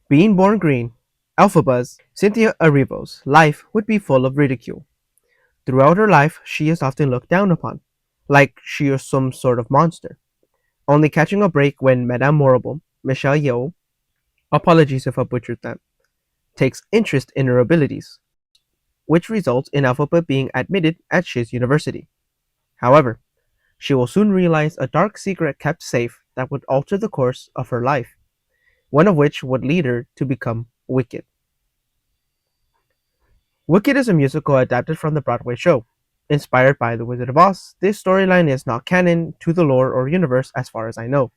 Being born green, Elphaba's Cynthia Erivo's life would be full of ridicule. Throughout her life, she is often looked down upon, like she is some sort of monster, only catching a break when Madame Morrible, Michelle Yeoh, apologies if I butchered that, takes interest in her abilities, which results in Elphaba being admitted at Shiz University. However, she will soon realize a dark secret kept safe that would alter the course of her life, one of which would lead her to become Wicked. Wicked is a musical adapted from the Broadway show. Inspired by The Wizard of Oz, this storyline is not canon to the lore or universe as far as I know.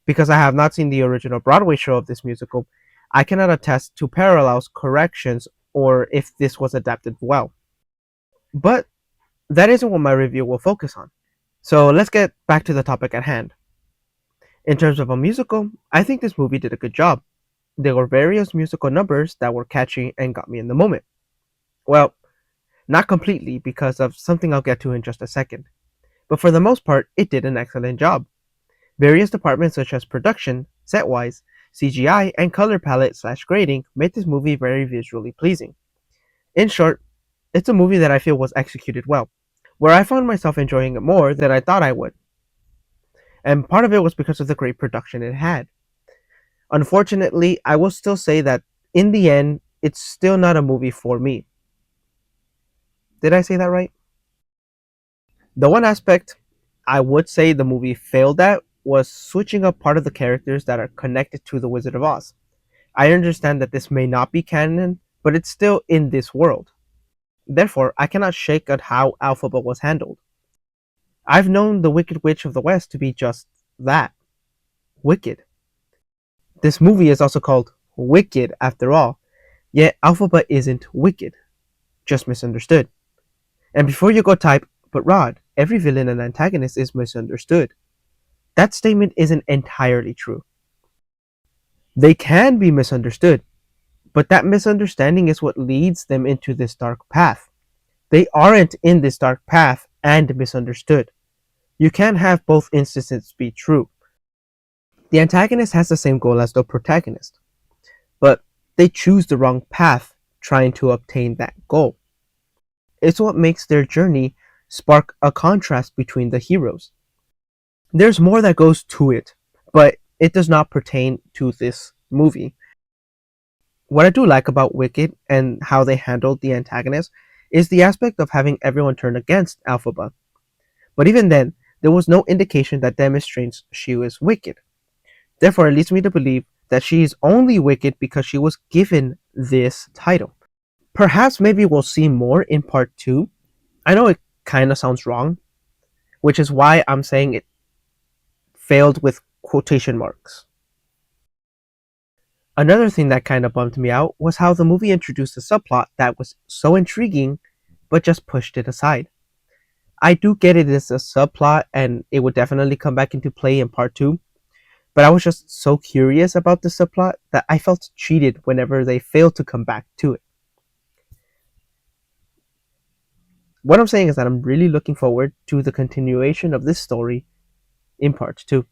Because I have not seen the original Broadway show of this musical, I cannot attest to parallels, corrections, or if this was adapted well. But that isn't what my review will focus on. So let's get back to the topic at hand. In terms of a musical, I think this movie did a good job. There were various musical numbers that were catchy and got me in the moment. Well, not completely because of something I'll get to in just a second, but for the most part, it did an excellent job. Various departments such as production, set-wise, CGI, and color palette slash grading made this movie very visually pleasing. In short, it's a movie that I feel was executed well, where I found myself enjoying it more than I thought I would. And part of it was because of the great production it had. Unfortunately, I will still say that in the end, it's still not a movie for me. Did I say that right? The one aspect I would say the movie failed at was switching up part of the characters that are connected to the Wizard of Oz. I understand that this may not be canon, but it's still in this world. Therefore, I cannot shake at how Elphaba was handled. I've known the Wicked Witch of the West to be just that, wicked. This movie is also called Wicked after all, yet Elphaba isn't wicked, just misunderstood. And before you go type, but Rod, every villain and antagonist is misunderstood. That statement isn't entirely true. They can be misunderstood, but that misunderstanding is what leads them into this dark path. They aren't in this dark path and misunderstood. You can't have both instances be true. The antagonist has the same goal as the protagonist, but they choose the wrong path trying to obtain that goal. It's what makes their journey spark a contrast between the heroes. There's more that goes to it, but it does not pertain to this movie. What I do like about Wicked and how they handled the antagonist is the aspect of having everyone turn against Elphaba. But even then, there was no indication that demonstrates she was wicked. Therefore, it leads me to believe that she is only wicked because she was given this title. Perhaps maybe we'll see more in part 2. I know it kind of sounds wrong, which is why I'm saying it failed with quotation marks. Another thing that kind of bummed me out was how the movie introduced a subplot that was so intriguing, but just pushed it aside. I do get it is a subplot and it would definitely come back into play in part 2, but I was just so curious about the subplot that I felt cheated whenever they failed to come back to it. What I'm saying is that I'm really looking forward to the continuation of this story in part 2.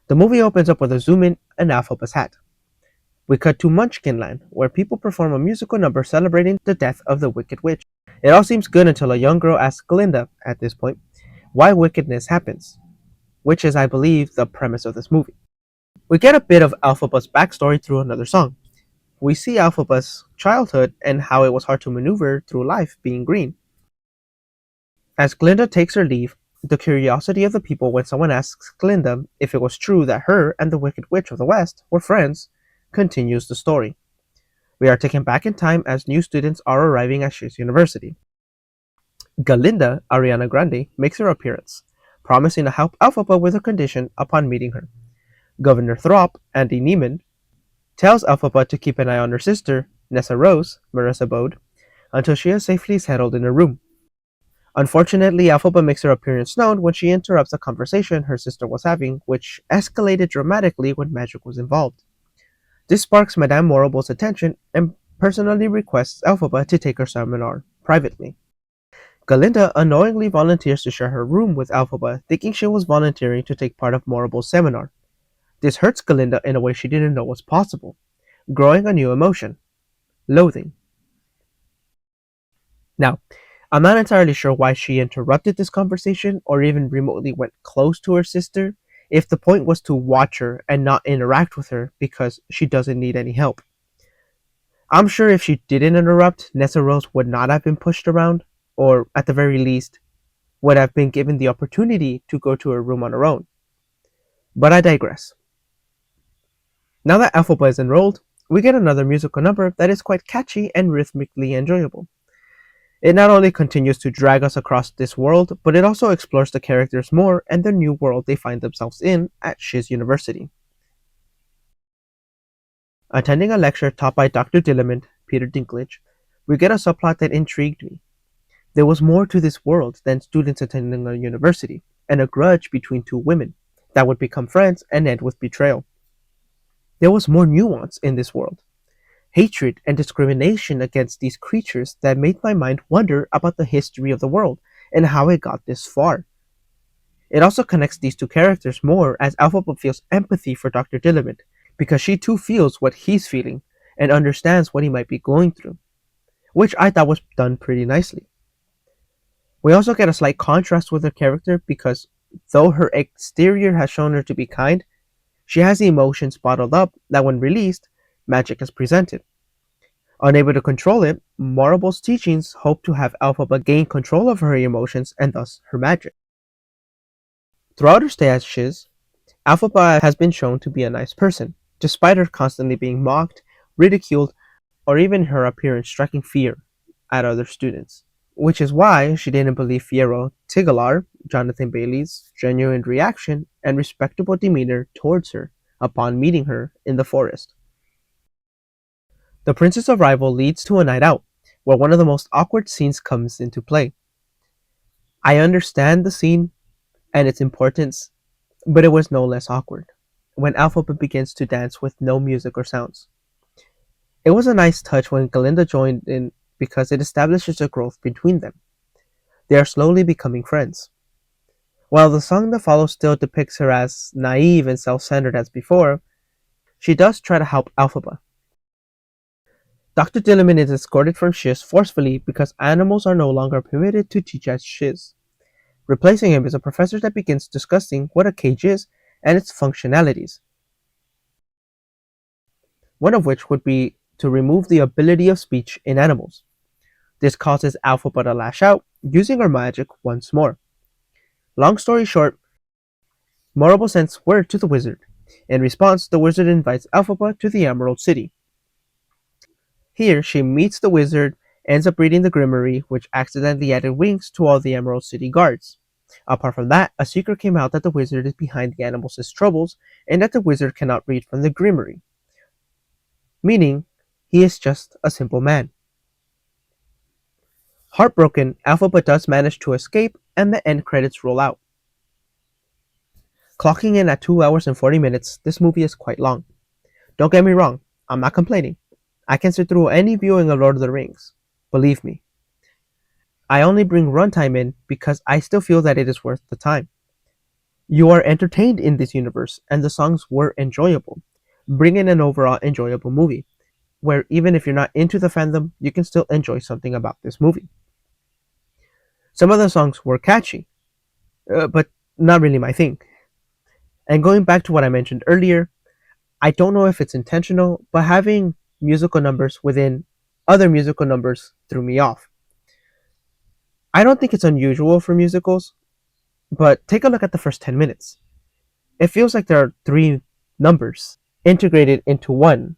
The movie opens up with a zoom in and Elphaba's hat. We cut to Munchkinland, where people perform a musical number celebrating the death of the Wicked Witch. It all seems good until a young girl asks Glinda, at this point, why wickedness happens, which is, I believe, the premise of this movie. We get a bit of Elphaba's backstory through another song. We see Elphaba's childhood and how it was hard to maneuver through life being green. As Glinda takes her leave, the curiosity of the people when someone asks Glinda if it was true that her and the Wicked Witch of the West were friends continues the story. We are taken back in time as new students are arriving at Shiz University. Galinda, Ariana Grande, makes her appearance, promising to help Elphaba with her condition upon meeting her. Governor Throp, Andy Neiman, tells Elphaba to keep an eye on her sister, Nessa Rose, Marissa Bode, until she is safely settled in her room. Unfortunately, Elphaba makes her appearance known when she interrupts a conversation her sister was having, which escalated dramatically when magic was involved. This sparks Madame Morrible's attention and personally requests Elphaba to take her seminar privately. Galinda unknowingly volunteers to share her room with Elphaba, thinking she was volunteering to take part of Morrible's seminar. This hurts Galinda in a way she didn't know was possible, growing a new emotion, loathing. Now, I'm not entirely sure why she interrupted this conversation or even remotely went close to her sister, if the point was to watch her and not interact with her because she doesn't need any help. I'm sure if she didn't interrupt, Nessa Rose would not have been pushed around, or at the very least, would have been given the opportunity to go to her room on her own. But I digress. Now that Elphaba is enrolled, we get another musical number that is quite catchy and rhythmically enjoyable. It not only continues to drag us across this world, but it also explores the characters more and the new world they find themselves in at Shiz University. Attending a lecture taught by Dr. Dillamond, Peter Dinklage, we get a subplot that intrigued me. There was more to this world than students attending a university, and a grudge between two women that would become friends and end with betrayal. There was more nuance in this world, hatred and discrimination against these creatures that made my mind wonder about the history of the world and how it got this far. It also connects these two characters more as Elphaba feels empathy for Dr. Dillamond because she too feels what he's feeling and understands what he might be going through, which I thought was done pretty nicely. We also get a slight contrast with her character because though her exterior has shown her to be kind, she has the emotions bottled up that when released, magic is presented. Unable to control it, Marable's teachings hope to have Elphaba gain control of her emotions and thus her magic. Throughout her stay at Shiz, Elphaba has been shown to be a nice person, despite her constantly being mocked, ridiculed, or even her appearance striking fear at other students. Which is why she didn't believe Fiero Tigalar, Jonathan Bailey's genuine reaction and respectable demeanor towards her upon meeting her in the forest. The prince's arrival leads to a night out, where one of the most awkward scenes comes into play. I understand the scene and its importance, but it was no less awkward when Elphaba begins to dance with no music or sounds. It was a nice touch when Galinda joined in because it establishes a growth between them. They are slowly becoming friends. While the song that follows still depicts her as naive and self-centered as before, she does try to help Elphaba. Dr. Dillamond is escorted from Shiz forcefully because animals are no longer permitted to teach at Shiz. Replacing him is a professor that begins discussing what a cage is and its functionalities, one of which would be to remove the ability of speech in animals. This causes Elphaba to lash out, using her magic once more. Long story short, Marable sends word to the wizard. In response, the wizard invites Elphaba to the Emerald City. Here, she meets the wizard, ends up reading the grimoire, which accidentally added wings to all the Emerald City guards. Apart from that, a secret came out that the wizard is behind the animals' troubles, and that the wizard cannot read from the grimoire, meaning he is just a simple man. Heartbroken, Elphaba does manage to escape, and the end credits roll out. Clocking in at 2 hours and 40 minutes, this movie is quite long. Don't get me wrong, I'm not complaining. I can sit through any viewing of Lord of the Rings. Believe me. I only bring runtime in because I still feel that it is worth the time. You are entertained in this universe, and the songs were enjoyable, bringing an overall enjoyable movie, where even if you're not into the fandom, you can still enjoy something about this movie. Some of the songs were catchy, but not really my thing. And going back to what I mentioned earlier, I don't know if it's intentional, but having musical numbers within other musical numbers threw me off. I don't think it's unusual for musicals, but take a look at the first 10 minutes. It feels like there are three numbers integrated into one.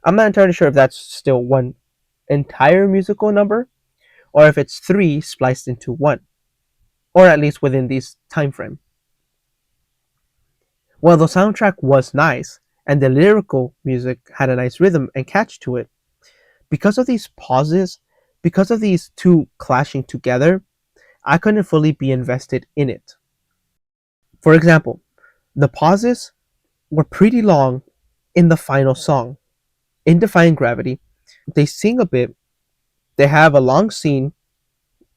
I'm not entirely sure if that's still one entire musical number or if it's three spliced into one, or at least within this time frame. While the soundtrack was nice and the lyrical music had a nice rhythm and catch to it, because of these pauses, because of these two clashing together, I couldn't fully be invested in it. For example, the pauses were pretty long in the final song. In Defying Gravity, they sing a bit, they have a long scene,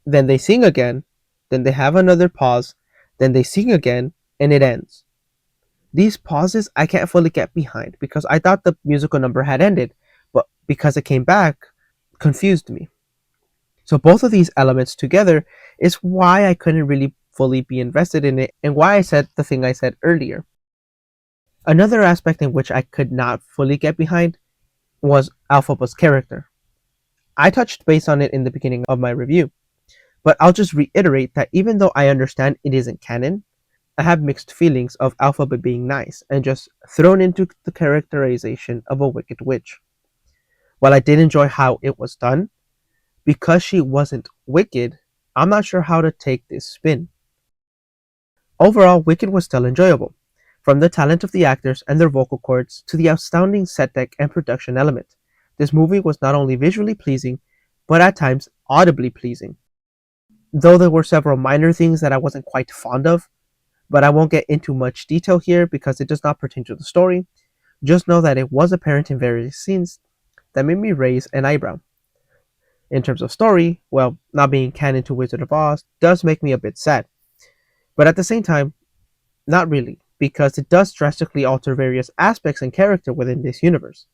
then they sing again, then they have another pause, then they sing again, and it ends. These pauses I can't fully get behind because I thought the musical number had ended, but because it came back, confused me. So both of these elements together is why I couldn't really fully be invested in it and why I said the thing I said earlier. Another aspect in which I could not fully get behind was Elphaba's character. I touched base on it in the beginning of my review, but I'll just reiterate that even though I understand it isn't canon, I have mixed feelings of Elphaba being nice and just thrown into the characterization of a wicked witch. While I did enjoy how it was done, because she wasn't wicked, I'm not sure how to take this spin. Overall, Wicked was still enjoyable, from the talent of the actors and their vocal cords to the astounding set deck and production element. This movie was not only visually pleasing, but at times audibly pleasing. Though there were several minor things that I wasn't quite fond of, but I won't get into much detail here because it does not pertain to the story. Just know that it was apparent in various scenes that made me raise an eyebrow. In terms of story, well, not being canon to Wizard of Oz does make me a bit sad. But at the same time, not really, because it does drastically alter various aspects and character within this universe.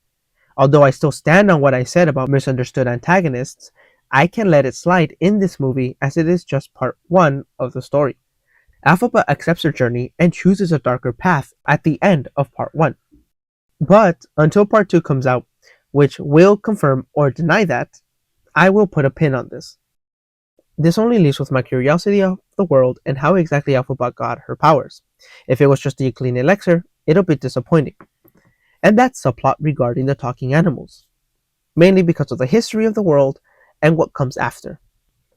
Although I still stand on what I said about misunderstood antagonists, I can let it slide in this movie as it is just part 1 of the story. Elphaba accepts her journey and chooses a darker path at the end of part 1. But until part 2 comes out, which will confirm or deny that, I will put a pin on this. This only leaves with my curiosity of the world and how exactly Elphaba got her powers. If it was just a clean elixir, it'll be disappointing. And that's subplot regarding the talking animals, mainly because of the history of the world and what comes after.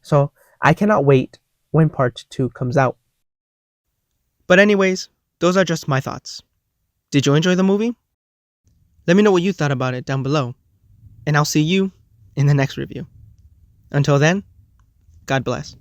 So I cannot wait when part 2 comes out. But anyways, those are just my thoughts. Did you enjoy the movie? Let me know what you thought about it down below, and I'll see you in the next review. Until then, God bless.